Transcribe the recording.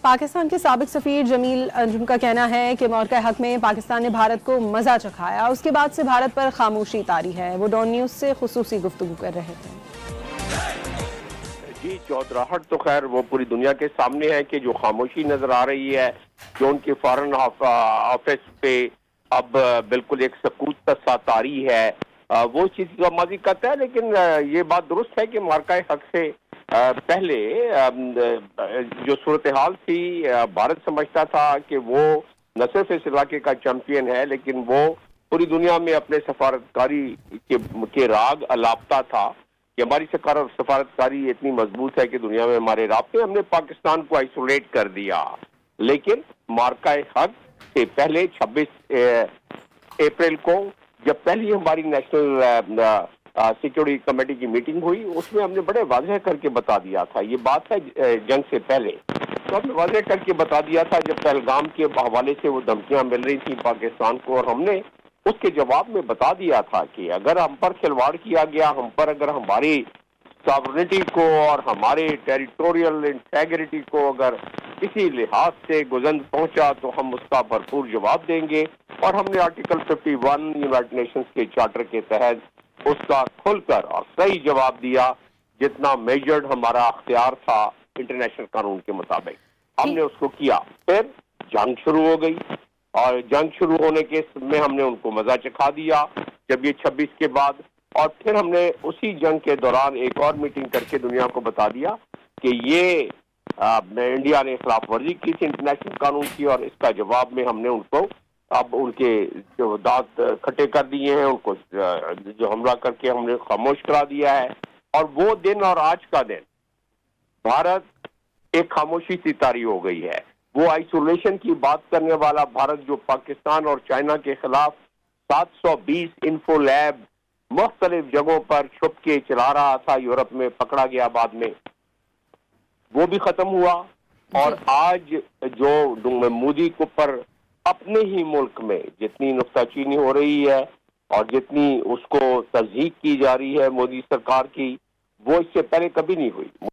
پاکستان کے سابق سفیر جمیل انجم کا کہنا ہے کہ موقع حق میں پاکستان نے بھارت کو مزہ چکھایا، اس کے بعد سے بھارت پر خاموشی طاری ہے۔ وہ ڈان نیوز سے خصوصی گفتگو کر رہے تھے۔ جی، چودراہٹ تو خیر وہ پوری دنیا کے سامنے ہے کہ جو خاموشی نظر آ رہی ہے، جو ان کے فارن آفس پہ اب بالکل ایک سکوت سا طاری ہے، وہ چیز کا ماضی کرتا ہے۔ لیکن یہ بات درست ہے کہ مارکہ حق سے پہلے جو صورتحال تھی، بھارت سمجھتا تھا کہ وہ نہ صرف اس علاقے کا چیمپئن ہے، لیکن وہ پوری دنیا میں اپنے سفارتکاری کے راگ الاپتا تھا کہ ہماری سفارتکاری اتنی مضبوط ہے کہ دنیا میں ہمارے رابطے، ہم نے پاکستان کو آئسولیٹ کر دیا۔ لیکن مارکہ حق سے پہلے 26 اپریل کو جب پہلی ہماری نیشنل سیکورٹی کمیٹی کی میٹنگ ہوئی، اس میں ہم نے بڑے واضح کر کے بتا دیا تھا، یہ بات ہے جنگ سے پہلے تو ہم نے واضح کر کے بتا دیا تھا جب پہلگام کے حوالے سے وہ دھمکیاں مل رہی تھیں پاکستان کو، اور ہم نے اس کے جواب میں بتا دیا تھا کہ اگر ہم پر کھلواڑ کیا گیا، ہم پر اگر ہماری ساورنٹی کو اور ہمارے ٹیریٹوریل انٹیگریٹی کو اگر کسی لحاظ سے گزند پہنچا تو ہم اس کا بھرپور جواب دیں گے۔ اور ہم نے آرٹیکل 51 یونائٹڈ نیشنز کے چارٹر کے تحت اس کا کھل کر اور صحیح جواب دیا، جتنا میجرڈ ہمارا اختیار تھا انٹرنیشنل قانون کے مطابق ہم نے اس کو کیا۔ پھر جنگ شروع ہو گئی، اور جنگ شروع ہونے کے میں ہم نے ان کو مزہ چکھا دیا جب یہ 26 کے بعد، اور پھر ہم نے اسی جنگ کے دوران ایک اور میٹنگ کر کے دنیا کو بتا دیا کہ یہ انڈیا نے خلاف ورزی کی تھی انٹرنیشنل قانون کی، اور اس کا جواب میں ہم نے ان کو اب ان کے جو دانت کھٹے کر دیے ہیں، ان کو جو حملہ کر کے ہم نے خاموش کرا دیا ہے۔ اور وہ دن اور آج کا دن بھارت ایک خاموشی سی طاری ہو گئی ہے۔ وہ آئسولیشن کی بات کرنے والا بھارت جو پاکستان اور چائنا کے خلاف 720 انفو لیب مختلف جگہوں پر چھپ کے چلا رہا تھا، یورپ میں پکڑا گیا بعد میں، وہ بھی ختم ہوا۔ اور آج جو مودی کو پر اپنے ہی ملک میں جتنی نکتہ چینی ہو رہی ہے اور جتنی اس کو تضحیق کی جا رہی ہے مودی سرکار کی، وہ اس سے پہلے کبھی نہیں ہوئی۔